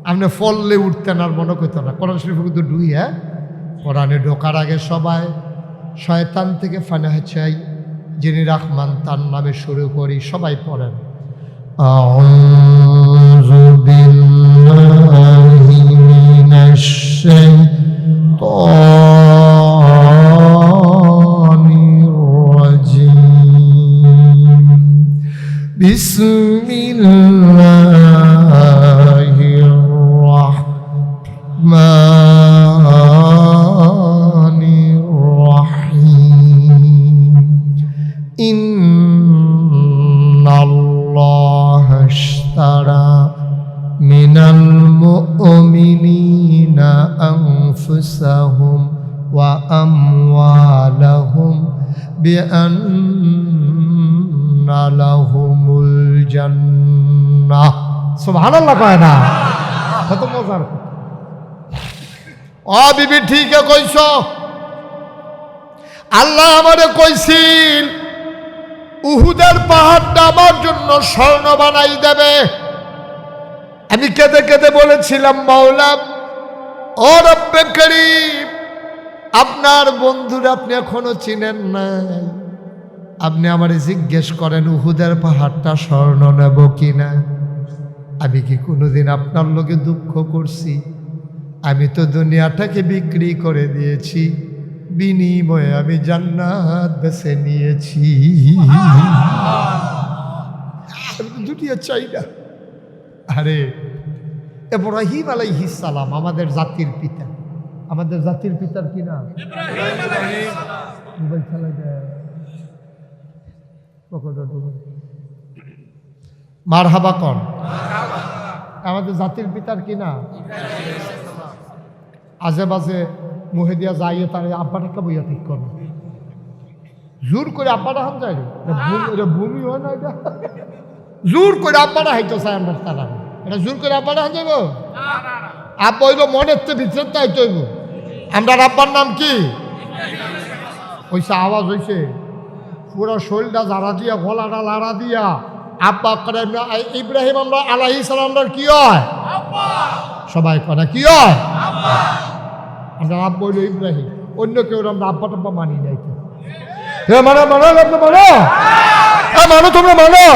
আপনি ফললে উঠতেন আর মনে করতেন না। কোরআন শরীফে কিন্তু ডুই, হ্যাঁ, কোরআনে ঢোকার আগে সবাই শয়তান থেকে ফানাহ চাই, যিনি রহমান তার নামে শুরু করি। সবাই পড়েন, আউযু বিল্লাহি মিনাশ শাইতানির রাজিম, বিসমিল্লাহির রাহমানির রাহিম, ইন্নাল্লাহা ইশতারা মিনাল মুমিনিনা আনফুসাহুম ওয়া আমওয়ালাহুম বিআন্না লাহুমুল জান্নাহ। সুবহানাল্লাহ কয় না? কত মজার। ও বিবি, ঠিক কইছ। আল্লাহ আমারে কইছিল উহুদের পাহাড়টা আমার জন্য স্বর্ণ বানাই দেবে। আমি কেঁদে কেঁদে বলেছিলাম, মাওলা ও রব্বে করিম, আপনার বন্ধুরা আপনি এখনো চিনেন নাই, আপনি আমারে জিজ্ঞেস করেন উহুদের পাহাড়টা স্বর্ণ নেব কিনা। আমি কি কোনোদিন আপনার লোকে দুঃখ করছি? আমি তো দুনিয়াটাকে বিক্রি করে দিয়েছি, বিনিময়ে আমি জান্নাত বেছে নিয়েছি। দুনিয়া চাই না। আরে ইব্রাহিম আলাইহিস সালাম আমাদের জাতির পিতা। আমাদের জাতির পিতার কি নাম? মোবাইল চালাই দেয়, মারহাবা কর। আমাদের জাতির পিতার কি নাম? আজে বাজে মুহে দিয়া যাইয়ে তার আব্বাটাকে বইয়া ঠিক করবে। জোর করে আব্বাটা হান যায়, এটা ভূমি হয় না, এটা জোর করে আব্বাটা হাইতে চাই আমরা তারা, এটা জোর করে আব্বাটা হান যাইব। আব্বা হইব মনের তো ভিতরে তো হাইতে হইব। আমরা আব্বার নাম কি হয়েছে? আওয়াজ হয়েছে পুরো শরীরটা জারা দিয়া, গলাটা লাড়া দিয়া আব্বা করে। ইব্রাহিম আমরা আলাইহিস সালামের কি হয়? সবাই করে কি হয়? আমরা আব্বা হইল ইব্রাহিম, অন্য কেউ আমরা আব্বা টাব্বা মানি নাই। মানো মানো মানো মানো, তোমরা মানো।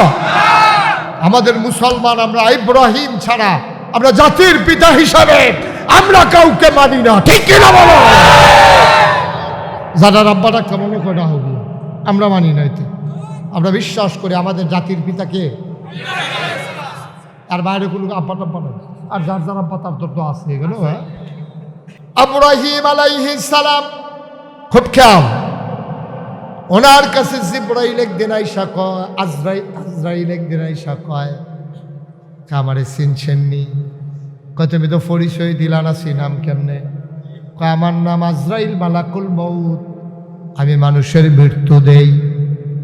আমাদের মুসলমান, আমরা ইব্রাহিম ছাড়া আমরা জাতির পিতা হিসাবে আমরা কাউকে মানি না, ঠিক কিনা বলো? যারা আব্বাটা কেমন করা হবে আমরা মানি নাই। তো আমরা বিশ্বাস করি আমাদের জাতির পিতাকে, আর বাইরে কোনো আব্বা টাব্বা নাই। আর যার যার আব্বা তার তো আছে এগুলো। হ্যাঁ, ইব্রাহিম আলাইহিস সালাম খুব খেয়াল, ওনার কাছে জিবরাইল একদিন আইসা কয়, আজরাইল একদিন আইসা কয়, আমারে চিনছেননি? কয় তুমি তো পরিচয় দিলা না, চিনাম কেমনে? কয় আমার নাম আজরাইল মালাকুল মউত, আমি মানুষের মৃত্যু দেই।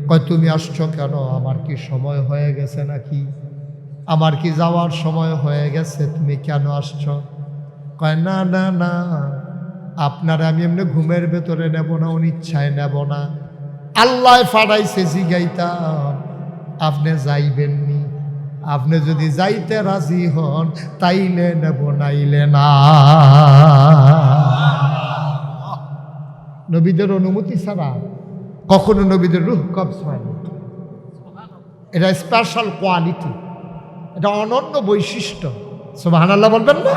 কয় তুমি আসছো কেন? আমার কি সময় হয়ে গেছে নাকি? আমার কি যাওয়ার সময় হয়ে গেছে? তুমি কেন আসছো? কয় না না না, আপনারা আমি এমনি ঘুমের ভেতরে নেব না, অনিচ্ছায় নেব না, আল্লাহ ফাড়াইছে জিগাইতাম, আপনি যাইবেননি। আপনি যদি যাইতে রাজি হন তাইলে নেব, নাইলে না। নবীদের অনুমতি ছাড়া কখনো নবীদের রূহ কবজ হয় না। এটা স্পেশাল কোয়ালিটি, এটা অনন্য বৈশিষ্ট্য। সুবহানাল্লাহ বলবেন না?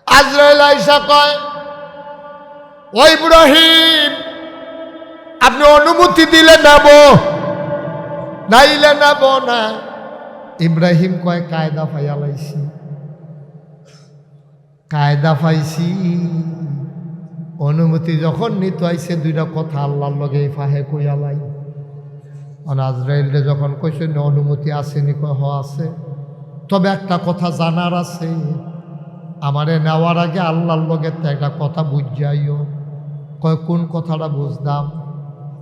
আজরাইল আইসা কয়, ও ইব্রাহিম, আপনি অনুমতি দিলে নেব, নাইলে নেব না। ইব্রাহিম কয় কায়দা পাইয়ালাইছি, কায়দা পাইছি। অনুমতি যখন নিতে আইছে দুইটা কথা আল্লাহর লগে ফাহে কইয়ালাই। আজরাইলরে যখন কইছে অনুমতি আসেনি, কয় হ আছে, তবে একটা কথা জানার আছে, আমারে নেওয়ার আগে আল্লাহর লগে তো একটা কথা বুঝাইও। কয় কোন কথাটা বুঝলাম?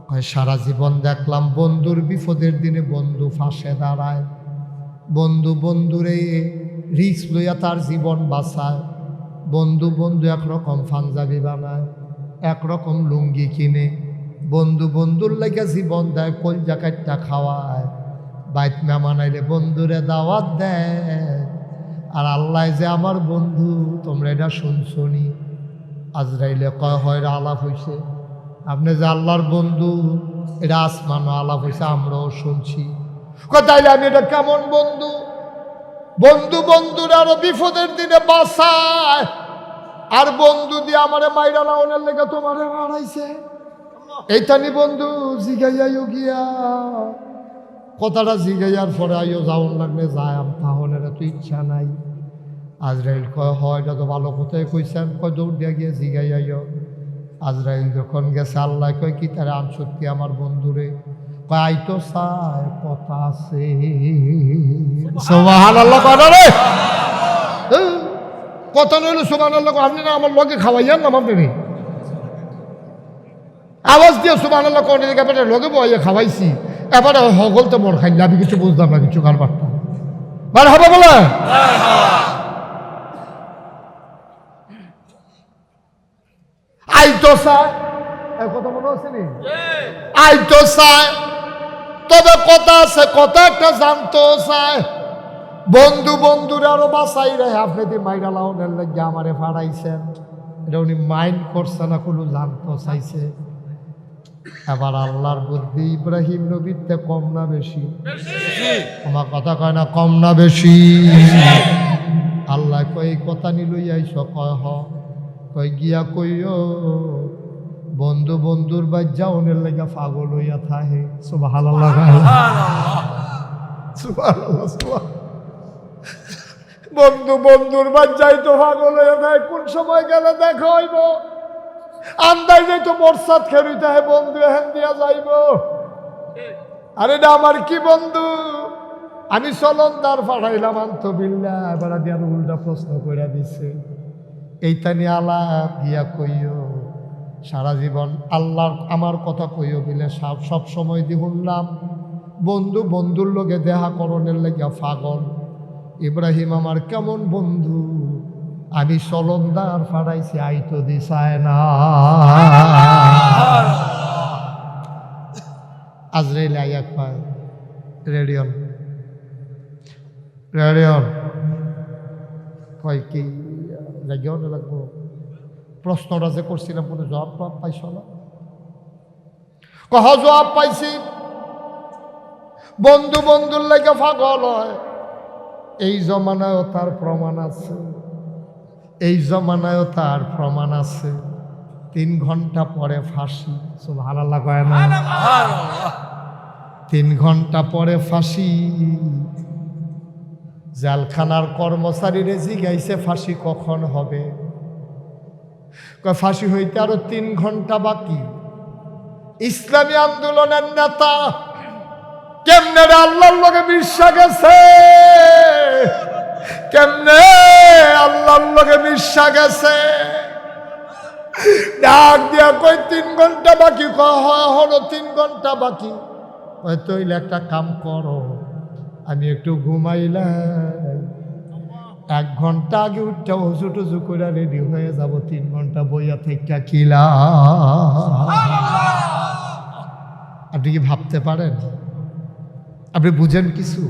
কয় সারা জীবন দেখলাম বন্ধুর বিপদের দিনে বন্ধু ফাঁসে দাঁড়ায়, বন্ধু বন্ধুরে রিস্ক লইয়া তার জীবন বাঁচায়, বন্ধু বন্ধু একরকম পাঞ্জাবি বানায়, একরকম লুঙ্গি কিনে, বন্ধু বন্ধুর লেগে জীবন দেয়, কলজা কাটটা খাওয়ায়, বাইত মেহমান আইলে বন্ধুরে দাওয়াত দেয়। আর আল্লাহ যে আমার বন্ধু, তোমরা এটা শুনছনি? আজরাইলে কয় হয় আলাপ হইছে, আপনি যে আল্লাহর বন্ধু এটা আসমানও আলাপ হয়েছে, আমরাও শুনছি। তাইলে আমি এটা কেমন বন্ধু? বন্ধু বন্ধুর আরো বিপদের দিনে বাঁচায়, আর বন্ধু দিয়ে আমারে মাইরা লাউনের লেগে তোমারে মারাইছে, এইটানি বন্ধু? জিগাইয়াইও গিয়া কথাটা জিগাইয়ার পরে আইও যাওন লাগলে যায়, তাহলে তো ইচ্ছা নাই। আজরাইল কয় হয় এটা তো ভালো কথাই কইছেন, কয় দৌড় দিয়া গিয়ে জিগাইয়াইও। আজরাইল যখন গেছে, আল্লাহ কয় কি তারা সত্যি আমার বন্ধুরে? কয় আইতো চায়, কথা আছে। সুবহানাল্লাহ কয় না রে? কথা নইলে সুবহানাল্লাহ কয়। আপনি না আমার লগে খাওয়াইয়ান না, আপনি আওয়াজ দিয়ে সুবহানাল্লাহ কয় না, এবারে লগে বইয়া খাওয়াইছি, এবারে হগল তো মোর খাইলে, আমি কিছু বুঝলাম না, কিছু কারবারটা বার হবে বলে। আইতো চায়, কথা মনে হচ্ছে নি? আইতো চায়, তবে কথা আছে, কথা একটা জানতো চায়। বন্ধু বন্ধুরা আরো বাঁচাই রে, আপনি দিয়ে মাইরা লাউনের লাগে আমারে ফাড়াইছেন, এটা উনি মাইন্ড করছে না, কোনো জানতো চাইছে। এবার আল্লাহর বুদ্ধি ইব্রাহিম নবীতে কম না বেশি? আমার কথা কয় না, কম না বেশি? আল্লাহ কয় কথা নিলই আইস, কয় হ, কয় গিয়া কইও বন্ধু বন্ধুর বাজ্যা ওনের লেগে পাগল হইয়া থাহে। সুবহানাল্লাহ, সুবহানাল্লাহ। বন্ধু বন্ধুর বাজ্যাই তো পাগল হইয়া থাকে, কোন সময় গেলে দেখা হইব, আন্দাই যাই তো বর্ষাত খেরুইতে হে বন্ধু হেন দিয়া যাইব। আরে না আমার কি বন্ধু, আমি চলনদার পাঠাইলাম আন্তবিল্লা, এবার দিয়ে উল্টা প্রশ্ন করে দিছে। এইটা নিয়ে আলাপ গিয়া কইও, সারা জীবন আল্লাহর আমার কথা কইও বিলে সব সময় দি শুনলাম বন্ধু বন্ধুর লগে দেখা করণের লেগে পাগল। ইব্রাহিম আমার কেমন বন্ধু, আমি চলনদার ফাড়াইছি, আইতো দিশায় না। আজরাইল আইয়া কয় রেডিয়ন রেডিয়ন, কয় কি রেডিয়ন লাগবো? প্রশ্নটা যে করছিলাম কোনো জবাব পাইছ না? কহ জবাব পাইছি। বন্ধু বন্ধুর লেগে পাগল হয়, এই জমানায়ও তার প্রমাণ আছে, এই জমানায়ও তার প্রমাণ আছে। 3 ঘন্টা পরে ফাঁসি। সুবহানাল্লাহ কয় না? 3 ঘন্টা পরে ফাঁসি। জেলখানার কর্মচারীরে জিগাইছে ফাঁসি কখন হবে। ফাঁসি হইতে আরো 3 ঘন্টা বাকি। ইসলামী আন্দোলনের নেতা কেমনে আল্লাহর লগে মিশা গেছে, কেমনে আল্লাহর লগে মিশা গেছে। ডাক দিয়া কই 3 ঘন্টা বাকি, হলো 3 ঘন্টা বাকি। তৈলে একটা কাম করো, আমি একটু ঘুমাইলাম, 1 ঘন্টা আগে উঠতে উজু টুজু করে রেডি হয়ে যাব, 3 ঘন্টা বইয়া থেকে কিলা। আপনি কি ভাবতে পারেন? আপনি বুঝেন কিছু?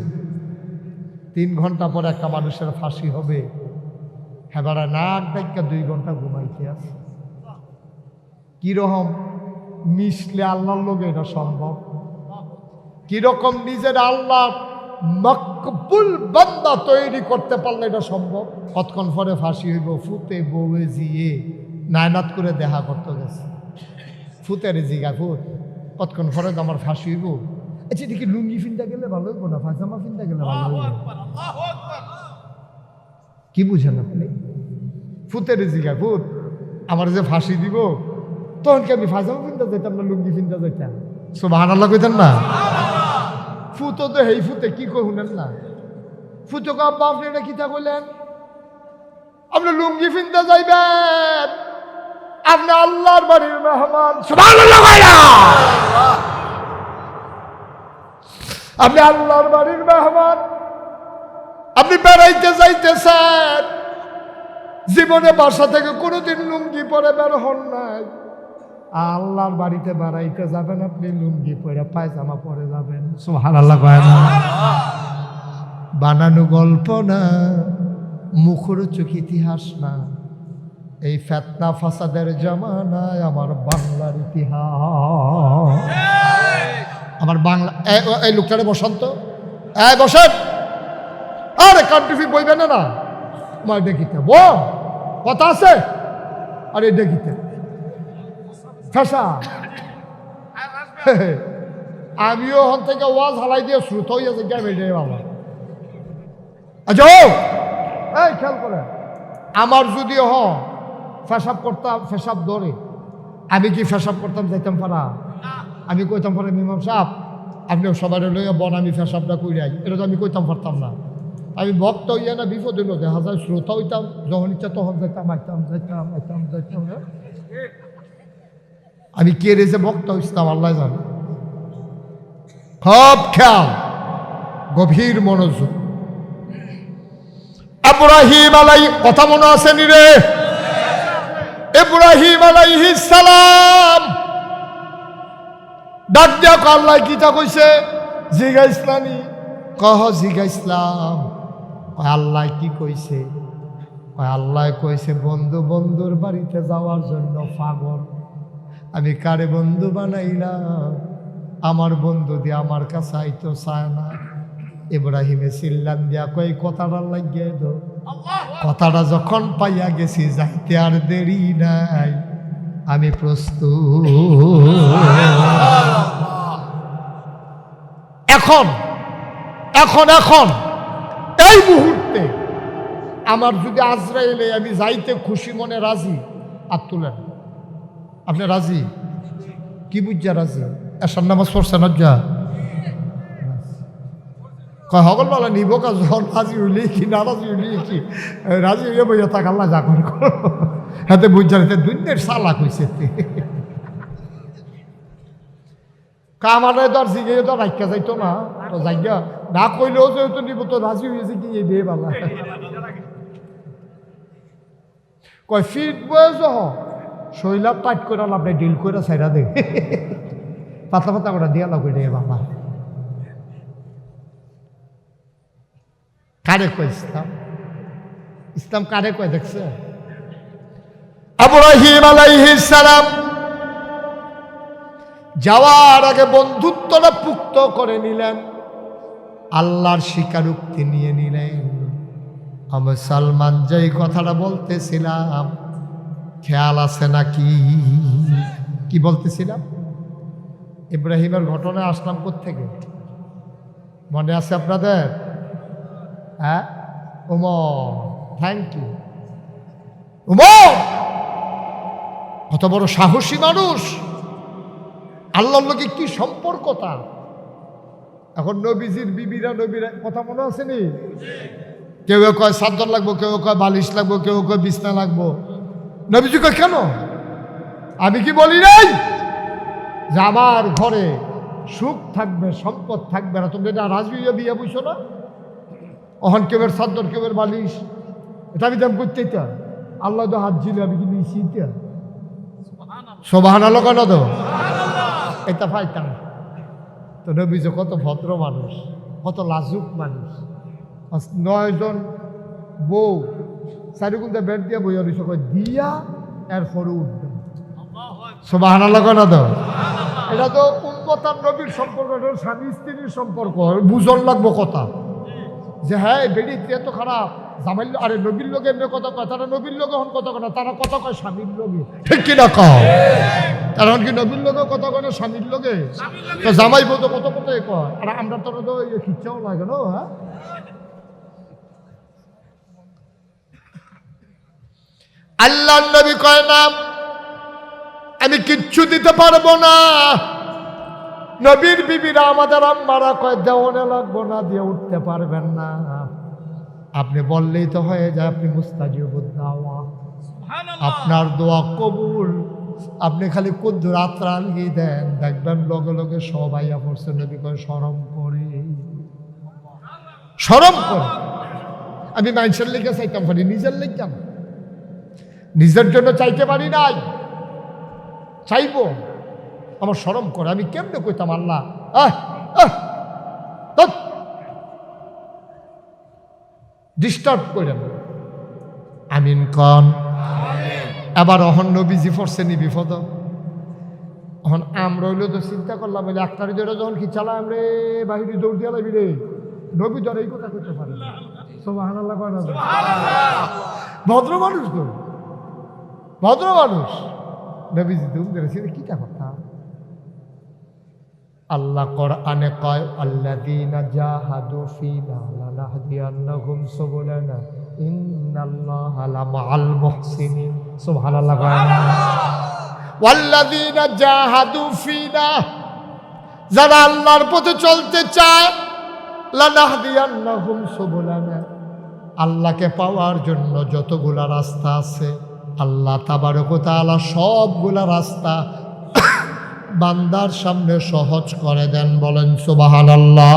3 ঘন্টা পর একটা মানুষের ফাঁসি হবে, হেবারা নাক ডাক্কা 2 ঘন্টা ঘুমাইতে আছে। কিরকম মিশলে আল্লাহর লোক এটা সম্ভব? কিরকম নিজের আল্লাহ মকবুল বান্দা তৈরি করতে পারলে এটা সম্ভব? কতক্ষণ পরে ফাঁসি হইব? ফুতে বউয়ে জিয়ে নায়নাত করে দেখা করতে গেছে। ফুতের জিগা, ফুত কতক্ষণ পরে তো আমার ফাঁসি হইব। আচ্ছা দেখি লুঙ্গি ফিনতে গেলে ভালো হইব না পায়জামা ফিনতে গেলে ভালো হইব? কি বুঝেন আপনি? ফুতের জিগা, ফুত আমার যে ফাঁসি দিব তখন কি আমি পায়জামা ফিনতে যেতাম না লুঙ্গি ফিনতে যেতাম? সুবহানাল্লাহ কইতেন না? ফুতো তো হেই ফুতে কি কই শুনেন না? ফুতো আব্বা আপনি এটা কিতা কইলেন? আপনি লুঙ্গি ফিনতে যাইবেন, আপনি আল্লাহর বাড়ির মেহমান। সুবহানাল্লাহ কইরা আপনি আল্লাহর বাড়ির মেহমান, আপনি বেড়াইতে যাইতেছেন, জীবনে বাসা থেকে কোনোদিন লুঙ্গি পরে বের হন নাই। আল্লাহর বাড়িতে বেড়াইতে যাবেন, আপনি লুঙ্গি পরে পায়জামা পরে যাবেন। সুবহানাল্লাহ কয় না? বানানো গল্প না, মুখরোচক ইতিহাস না, এই ফেতনা ফাসাদের জামানায় আমার বাংলার ইতিহাস। আমার বাংলা এই লোকটারে বসন্ত বসেন, আরে কান্ট্রিফি বইবে না না তোমার দেখিতে কথা আছে। আরে দেখিতে ফেসা আমিও ওখান থেকে ওয়াজ হালাই দিয়ে শ্রুত হইয়াছে গ্যামেটে বাবা। আচ্ছা এই খেয়াল করে, আমার যদি ফেসাব করতাম, ফেসাব ধরে আমি কি ফেসাব করতাম যাইতাম পারা? আমি কইতাম পারে মিমাম সাহেব আপনি সবাই লইয়া বন আমি ফেসাবটা কইরা, এটা তো আমি কইতাম পারতাম না। আমি ভক্ত হইয়া না বিপদ হইল, দেখা যায় শ্রোতা হইতাম, যখন ইচ্ছা তখন যাইতাম, আইতাম যাইতাম আইতাম যাইতাম। আমি কে রেজে ভক্ত হইতাম আল্লাহ জানে। খুব খেয়াল, গভীর মনোযোগ। ইব্রাহিম কথা মনে আছে নি রে? ইব্রাহিম আলাইহিস সালাম ডাক দিয়া আল্লাহ কিতা কইছে? জিগা ইসলামী কহ জিগা ইসলাম। আল্লাহ কি কইছে? আল্লাহ কইছে বন্ধু বন্ধুর বাড়িতে যাওয়ার জন্য পাগল। আমি কারে বন্ধু বানাইলাম? আমার বন্ধু দিয়ে আমার কাছে আইতো চায় না। ইব্রাহিমে চিল্লান দিয়া কই কথাটা লাগিয়ে দো। কথাটা যখন পাইয়া গেছি যাইতে আর দেরি নাই, আমি প্রস্তুত। এখন এখন এখন এই মুহূর্তে আমার যদি আজরাইলে আমি যাইতে খুশি মনে রাজি, আর তুলেন। আপনি রাজি? কি বুঝা রাজি? এসার নামাজ পড়ছেন যা কয় হগল বলা নিব কাজ, যখন রাজি হইলে কি না রাজি হইলে কি, রাজি হইলে বইয়া থাক আল্লাহ যা করে হাতে বুঝা রেখে দুনিয়ার সালাক হয়েছে। কামারে ধর জিগে তো রাখা যাইতো না, তো যাইয়া না কইলেও যেহেতু নিব তো রাজি হয়েছে কি এই বিয়ে বালা। কয় ফিট বয়স শৈলাভ টাইট করে আপনি ডিল করে সাইরা দে, পাতলা পাতলা করে দিয়া লাগ রে বাবা। কারে কয় ইসলাম? ইসলাম কারে কয় দেখছে? ইব্রাহিম আলাইহিস সালাম যাওয়ার আগে বন্ধুত্বটা পুক্ত করে নিলেন, আল্লাহর স্বীকারোক্তি নিয়ে নিলেন। আমি সালমান যেই কথাটা বলতেছিলাম খেয়াল আছে নাকি? কি বলতেছিলাম? ইব্রাহিমের ঘটনায় আসলাম কোত্থেকে? মনে আছে আপনাদের? হ্যাঁ ওমর, থ্যাংক ইউ ওমর। কত বড় সাহসী মানুষ, আল্লাহর লোকে কি সম্পর্ক তার। এখন নবীজির বিবিরা নবীর কথা মনে আছে নি? কেউ কয় চাদর লাগবো, কেউ কয় বালিশ লাগবো, কেউ কয় বিছনা লাগবো। নবীজি কয় কেন? আমি কি বলি নাই যে আমার ঘরে সুখ থাকবে, সম্পদ থাকবে না? তুমি এটা রাজবিয়া বিয়ে বুঝছো না? অহন কেউর চাদর, কেউর বালিশ, এটা আমি দাম করতে চাই। আল্লাহ তো হাত ঝিলে আমি কি নিয়েছি, সুবহানাল্লাহ কেন তো এটা পাইতাম। তো নবীজি কত ভদ্র মানুষ, কত লাজুক মানুষ। 9 জন বউ চারিগুলতে বেড দিয়া বইয়া রইছে, কয় দিয়া এরপরে উঠবে। সুবহানাল্লাহ কেন তো? এটা তো উম্মতার নবীর সম্পর্ক, স্বামী স্ত্রীর সম্পর্ক। বুঝন লাগবো কথা যে হ্যাঁ বেড়ি এত খারাপ জামাইল, আরে নবীর লোকে এমনি কথা কয়, তারা নবীর লোকে হন কথা কয় না, তারা কথা কয় স্বামীর লোকে, ঠিক কিনা কয়? তারা কি নবীর লোকে কথা কয় না স্বামীর লোকে? তো জামাই বলতো কত কথাই কয়, আর আমরা তোরা তো খিচ্ছাও লাগে না। হ্যাঁ, আল্লাহ নবী কয় না আমি কিচ্ছু দিতে পারবো না। নবীর বিবিরা আমাদের আম্মারা কয় দেওয়ানে লাগবো না, দিয়ে উঠতে পারবেন না, আপনি বললেই তো হয়ে যায়। আপনি মুস্তাজিবুদ দাওয়া, আপনার দোয়া কবুল। আপনি খালি কুদ্দুর আত্রাঙ্গি দেন, দেখবেন লগে লগে সবাই পড়ছে। নবী কয় শরম করে, শরম করে। আমি মানুষের লেগে চাইতাম পারি, নিজের লেগতাম, নিজের জন্য চাইতে পারি নাই, চাইবো। আমার শরম করে, আমি কেমনে কইতাম আল্লাহ ডিস্টার্ব করেন। আমিন কন। এবার অহন নবীজি পড়ছেনি বিপদ। এখন আমরা হইলে তো চিন্তা করলাম, বলে একটারি ধরে যখন কি চালাম রে বাহিরে দৌড় দিয়ে লাগবি রে, নবী ধরে এই কথা করতে পারে না। সুবহানাল্লাহ কয় না? ভদ্র মানুষ তো, ভদ্র মানুষ। নবীজি দৌড় ধরেছে, কিটা কথা? আল্লাহ কোরআনে কয় আল্লাযীনা জাহাদু ফীনা লানাহদিয়ান্নাহুম সুবুলানা ইন্নাল্লাহা লামাআল মুহসিনিন। সুবহানাল্লাহ কয় না? ওয়াল্লাযীনা জাহাদু ফীনা, যারা আল্লাহর পথে চলতে চায়, লানাহদিয়ান্নাহুম সুবুলানা, আল্লাহকে পাওয়ার জন্য যতগুলা রাস্তা আছে আল্লাহ তাবারক ওয়া তাআলা সবগুলা রাস্তা বান্দার সামনে সহজ করে দেন। বলেন সুবহানাল্লাহ।